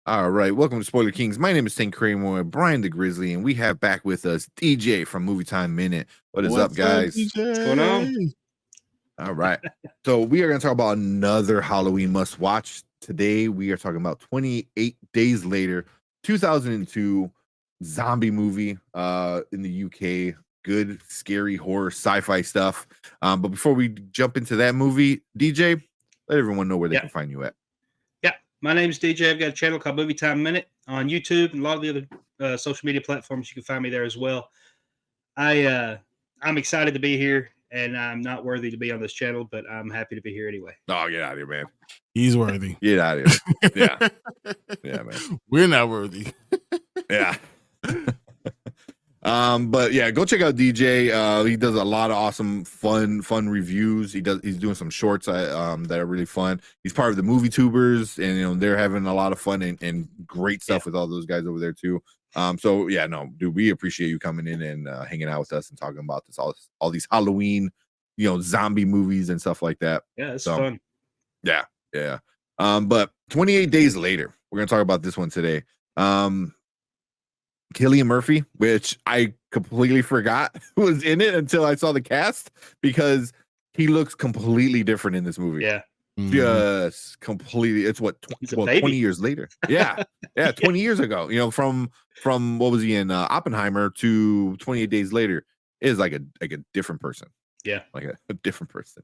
All right, welcome to Spoiler Kings. My name is St. Kramer, Brian the Grizzly, and we have back with us DJ from Movie Time Minute. What is up, guys? What's going on? All right, so we are going to talk about another Halloween must watch. Today, we are talking about 28 Days Later, 2002 zombie movie in the UK. Good, scary horror sci-fi stuff. But before we jump into that movie, DJ, let everyone know where they can find you at. Yeah, my name's DJ. I've got a channel called Movie Time Minute on YouTube and a lot of the other social media platforms. You can find me there as well. I'm excited to be here, and I'm not worthy to be on this channel, but I'm happy to be here anyway. Oh, get out of here, man. He's worthy. Get out of here. Yeah. Yeah, man. We're not worthy. Yeah. But yeah, go check out DJ. He does a lot of awesome fun reviews. He's doing some shorts that are really fun. He's part of the Movie Tubers, and they're having a lot of fun and great stuff with all those guys over there too. So yeah, no, dude, we appreciate you coming in and hanging out with us and talking about this all these Halloween, zombie movies and stuff like that. Yeah, it's fun. Yeah. But 28 Days Later, we're gonna talk about this one today. Cillian Murphy, which I completely forgot was in it until I saw the cast, because he looks completely different in this movie. Yeah. Just completely. It's 20 years later. Yeah. 20 years ago, from what was he in Oppenheimer to 28 Days Later is like a different person. Yeah. Like a different person.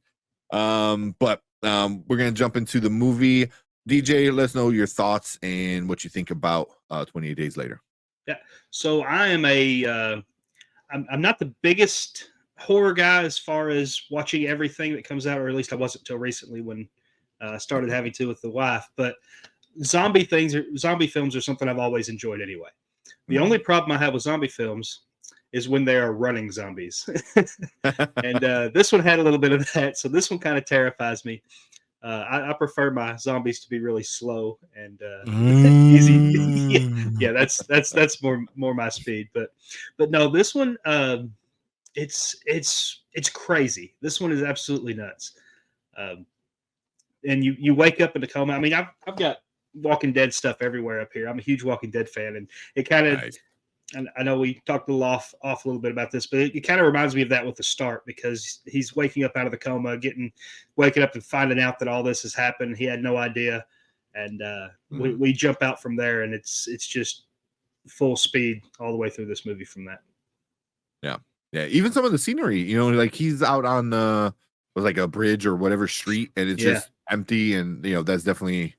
But we're going to jump into the movie. DJ, let us know your thoughts and what you think about 28 Days Later. Yeah. So I am I'm not the biggest horror guy as far as watching everything that comes out, or at least I wasn't until recently when I started having to with the wife. But zombie films are something I've always enjoyed anyway. The only problem I have with zombie films is when they are running zombies. And this one had a little bit of that. So this one kind of terrifies me. I prefer my zombies to be really slow and easy. Yeah, that's more my speed. But no, this one it's crazy. This one is absolutely nuts. And you wake up in a coma. I mean, I've got Walking Dead stuff everywhere up here. I'm a huge Walking Dead fan, and it kind of. Nice. And I know we talked a little off a little bit about this, but it kind of reminds me of that with the start, because he's waking up out of the coma, waking up and finding out that all this has happened. He had no idea, and we jump out from there, and it's just full speed all the way through this movie from that. Yeah. Even some of the scenery, like he's out on was like a bridge or whatever street, and it's just empty, and that's definitely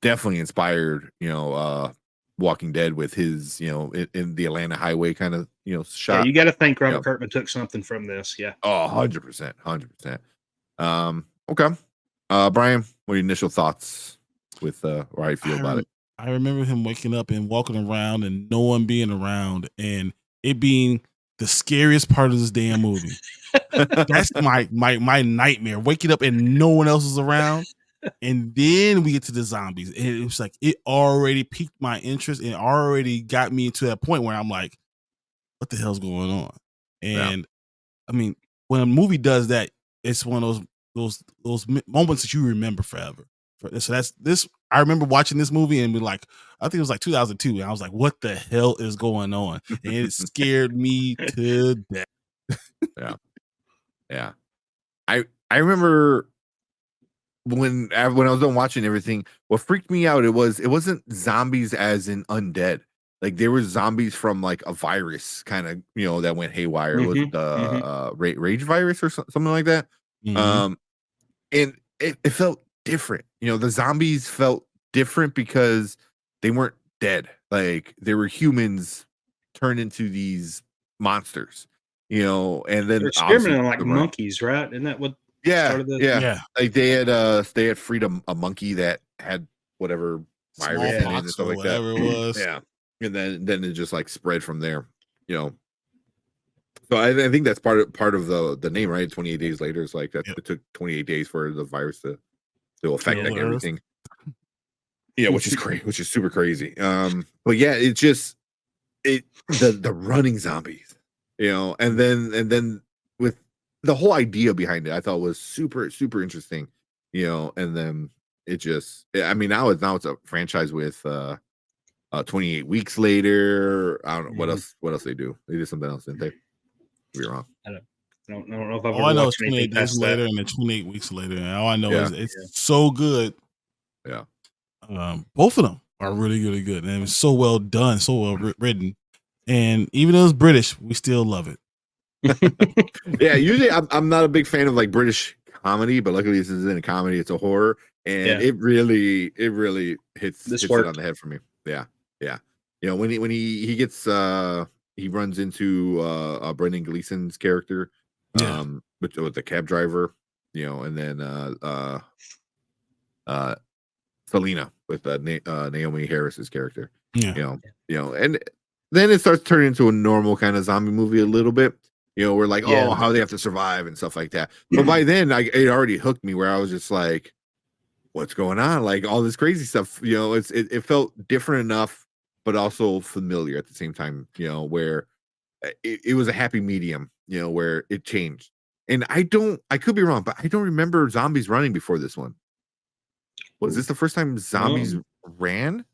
inspired Walking Dead with his in the Atlanta highway kind of shot. Yeah, you got to think Robert Kirkman took something from this. Yeah. Oh, 100%. Okay. Brian, what are your initial thoughts with how you feel about it? I remember him waking up and walking around and no one being around, and it being the scariest part of this damn movie. That's my nightmare, waking up and no one else is around. And then we get to the zombies, and it was like it already piqued my interest and already got me to that point where I'm like, what the hell's going on? And I mean, when a movie does that, it's one of those moments that you remember forever. So that's this. I remember watching this movie and be like, I think it was like 2002, and I was like, what the hell is going on? And it scared me to death. Yeah. I remember when I was done watching everything, what freaked me out, it wasn't zombies as in undead. Like there were zombies from like a virus kind of, that went haywire. It was the rage virus or something like that. And it felt different. The zombies felt different because they weren't dead. Like they were humans turned into these monsters, and then they're experimenting on like monkeys, right? Isn't that what? Yeah. Like they had freed a monkey that had whatever virus in it and stuff like that. It was. Yeah, and then it just like spread from there. So I think that's part of the name, right? 28 Days Later. It's like that. It took 28 days for the virus to affect like everything. Yeah, which is crazy, which is super crazy. But yeah, it's just the running zombies, and then with the whole idea behind it, I thought was super, super interesting, and then it just, I mean, now it's a franchise with 28 Weeks Later. I don't know what else they do. They did something else, didn't they? Could be wrong. I don't know if I've All I ever know is watched anything 28 days past that. later and then 28 weeks later. And all I know Yeah. is it's so good. Yeah. Both of them are really, really good. And it's so well done, so well written. And even though it's British, we still love it. Yeah, usually I'm not a big fan of like British comedy, but luckily this isn't a comedy, it's a horror. And it really hits it on the head for me. Yeah. You know, when he gets he runs into Brendan Gleeson's character, with the cab driver, you know, and then Selena with Naomi Harris's character. Yeah. You know, and then it starts turning into a normal kind of zombie movie a little bit. You know, we're like, oh, how they have to survive and stuff like that. But by then, it already hooked me where I was just like, what's going on? Like all this crazy stuff. You know, it felt different enough, but also familiar at the same time. You know, where it was a happy medium. You know, where it changed. And I could be wrong, but I don't remember zombies running before this one. Was this the first time zombies ran?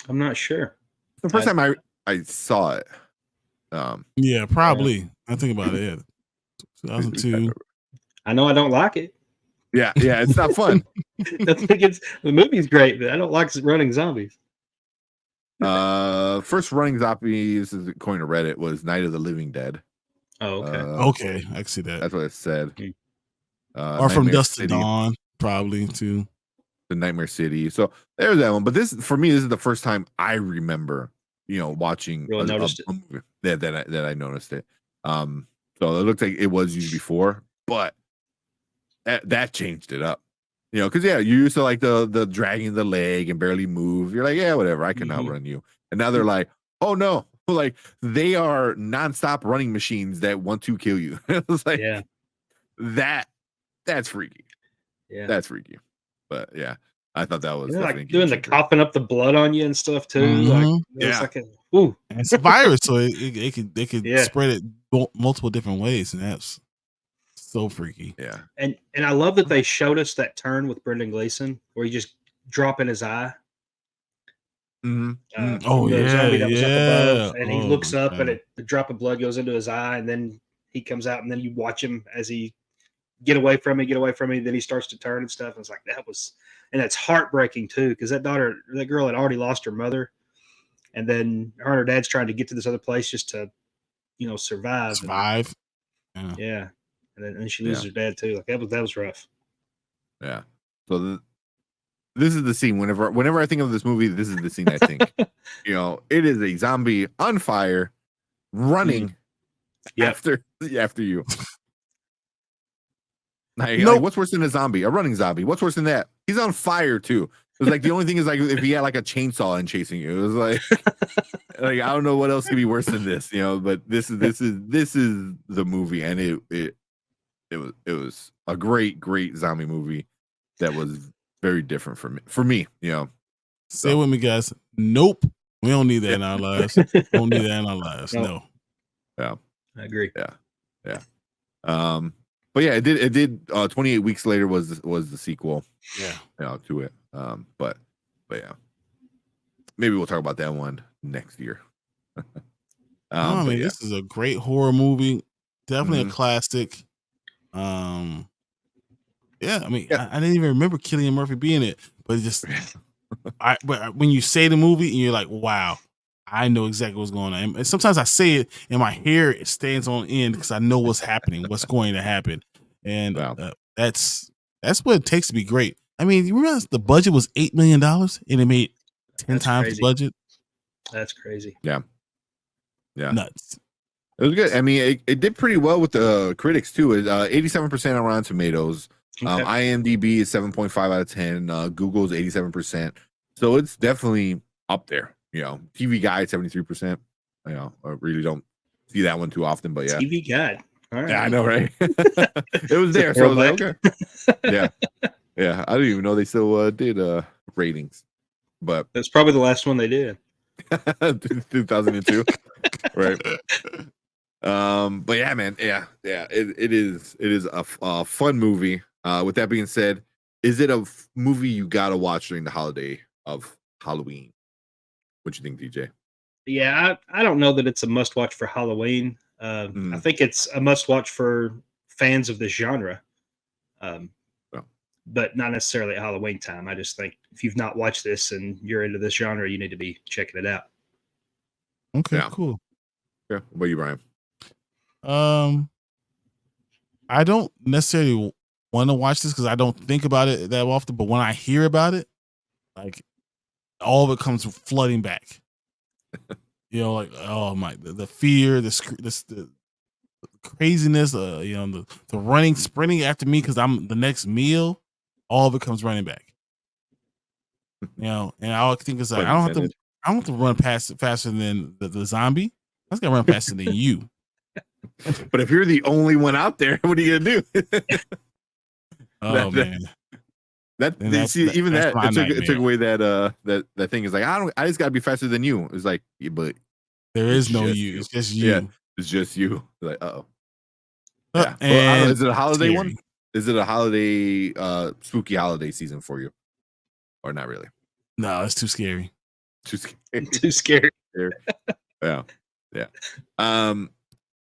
I'm not sure. The first time I saw it. Yeah, probably. I think about it. 2002. I know I don't like it. Yeah, it's not fun. The movie's great, but I don't like running zombies. First running zombies, according to Reddit, was Night of the Living Dead. Oh, okay. Okay, I can see that. That's what it said. Or From Dusk to Dawn, probably too. The Nightmare City. So there's that one. But this, for me, this is the first time I remember, you know, watching a movie that I noticed it. So it looks like it was used before, but that changed it up. You know, because you're used to like the dragging the leg and barely move. You're like, yeah, whatever, I can outrun you. And now they're like, oh no, like they are nonstop running machines that want to kill you. It's like, that's freaky. Yeah, that's freaky. But yeah, I thought that was like doing the coughing up the blood on you and stuff too. Like it's like and it's a virus, so they could spread it multiple different ways, and that's so freaky. Yeah, and I love that they showed us that turn with Brendan Gleeson where he just dropping his eye. Zombie that was up above, and he looks up, and the drop of blood goes into his eye, and then he comes out, and then you watch him as he get away from me. Then he starts to turn and stuff. And it's like and it's heartbreaking too, because that girl had already lost her mother, and then her and her dad's trying to get to this other place just to, you know, survive. Yeah, and then she loses her dad too. Like that was rough. Yeah. So this is the scene. Whenever I think of this movie, this is the scene I think. You know, it is a zombie on fire, running after you. Like, what's worse than a zombie? A running zombie. What's worse than that? He's on fire too. It was like the only thing is like if he had like a chainsaw and chasing you. It was like I don't know what else could be worse than this, you know. But this is the movie, and it was a great zombie movie that was very different for me, you know. Say it with me, guys. Nope, we don't need that in our lives. Don't need that in our lives. No. Yeah, I agree. Yeah. But yeah, it did 28 Weeks Later was the sequel. Yeah. You know, to it. But yeah. Maybe we'll talk about that one next year. I mean, this is a great horror movie. Definitely a classic. I mean, I didn't even remember Cillian Murphy being it, but just but when you say the movie and you're like, wow, I know exactly what's going on. And sometimes I say it and my hair stands on end because I know what's happening, what's going to happen. And that's what it takes to be great. I mean, you realize the budget was $8 million and it made 10 times the budget. That's crazy. Yeah. Nuts. It was good. I mean, it did pretty well with the critics too. 87% on Rotten Tomatoes. IMDb is 7.5 out of 10. Google's 87%. So it's definitely up there. You know, TV Guide 73%. You know, I really don't see that one too often, but yeah. TV Guide. All right. Yeah, I know, right? It was there, so I was like, okay. Yeah. I didn't even know they still did ratings, but that's probably the last one they did. 2002, right? But yeah, man, it is a fun movie. With that being said, is it a movie you gotta watch during the holiday of Halloween? What you think, DJ? Yeah, I don't know that it's a must watch for Halloween. I think it's a must watch for fans of this genre, um, Well. but not necessarily at Halloween time. I just think if you've not watched this and you're into this genre, you need to be checking it out. Okay, Yeah. cool. Yeah. What about you, Brian? I don't necessarily want to watch this because I don't think about it that often. But when I hear about it, like all of it comes flooding back. You know, like oh my, the fear, the craziness, the running, sprinting after me because I'm the next meal. All of it comes running back. You know, and I think it's like Pun intended. I don't have to run past faster than the zombie. I just gotta run faster than you. But if you're the only one out there, what are you gonna do? Oh That- man. That And they that's- see even that's that my it took nightmare. away that thing is like I just gotta be faster than you. It's like yeah, but There is no just you. you. It's just you. Yeah. it's just you. Like oh Uh, yeah. Well, I don't know, and is it a holiday one? scary. Is it a holiday spooky holiday season for you, or not really? No, it's too scary. Too scary. Too scary. Yeah.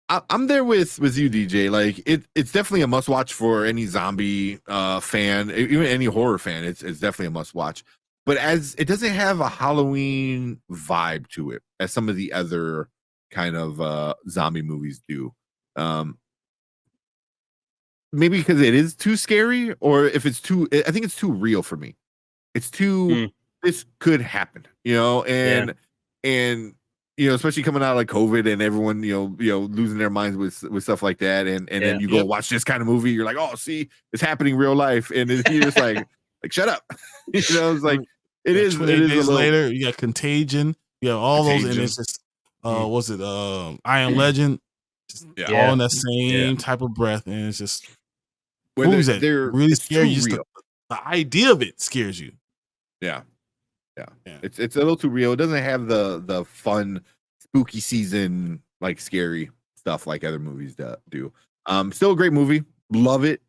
I'm there with you, DJ. Like it's definitely a must watch for any zombie fan, even any horror fan. It's definitely a must watch. But as it doesn't have a Halloween vibe to it, as some of the other kind of zombie movies do. Maybe because it is too scary, or if it's too, I think it's too real for me. It's too. This could happen, and especially coming out like COVID and everyone, losing their minds with stuff like that, and then you go watch this kind of movie, you're like, oh, see, it's happening real life, and you're just like shut up, it's like it is. 28 It is days a little later, you got Contagion. You got all those, and Contagion. it's just was it I Am Legend? Just Yeah. all in that same type of breath, and it's just where movies that they're really it's scare too you. Just real. the idea of it scares you. Yeah. Yeah. It's a little too real. It doesn't have the fun spooky season like scary stuff like other movies do. Still a great movie. Love it.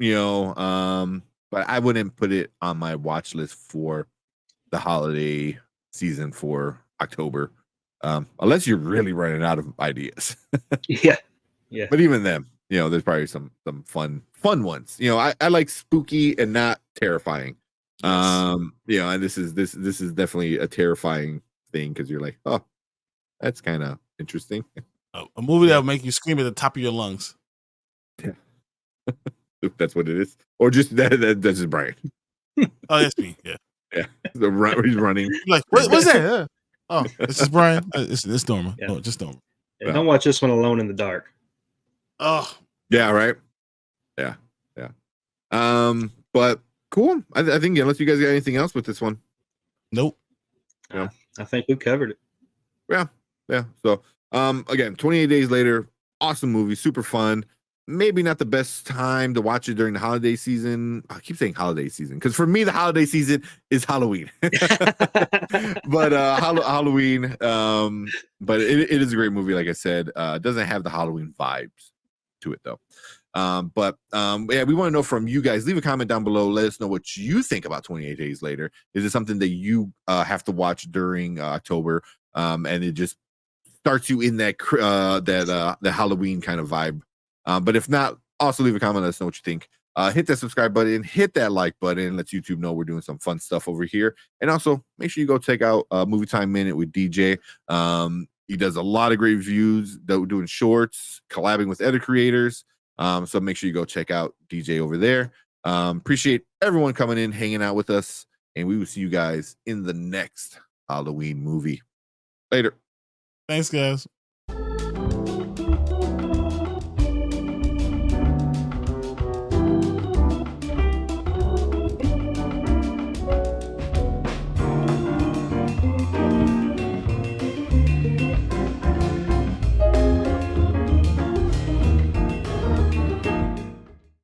But I wouldn't put it on my watch list for the holiday season for October. Unless you're really running out of ideas. Yeah. But even then, there's probably some fun ones. I like spooky and not terrifying. And this is definitely a terrifying thing because you're like, oh, that's kind of interesting. A movie that will make you scream at the top of your lungs. If that's what it is, or just that's just Brian. Oh, that's me. Yeah. He's running. You're like, what's that? Oh, this is Brian. It's Norma. Yeah. No, just Norma. Yeah, don't watch this one alone in the dark. Oh, yeah, right. Yeah. But cool. I think unless you guys got anything else with this one. nope. I think we covered it. Yeah. So, again, 28 days later, awesome movie, super fun. Maybe not the best time to watch it during the holiday season. I keep saying holiday season because for me, the holiday season is Halloween. But Halloween, but it is a great movie. Like I said, it doesn't have the Halloween vibes to it though. Yeah, we want to know from you guys. Leave a comment down below. Let us know what you think about 28 Days Later. Is it something that you have to watch during October? And it just starts you in that the Halloween kind of vibe. But if not, also leave a comment. Let us know what you think. Hit that subscribe button, hit that like button, let YouTube know we're doing some fun stuff over here. And also make sure you go check out Movie Time Minute with DJ. He does a lot of great reviews, doing shorts, collabing with other creators. So make sure you go check out DJ over there. Appreciate everyone coming in, hanging out with us, and we will see you guys in the next Halloween movie. Later. Thanks, guys.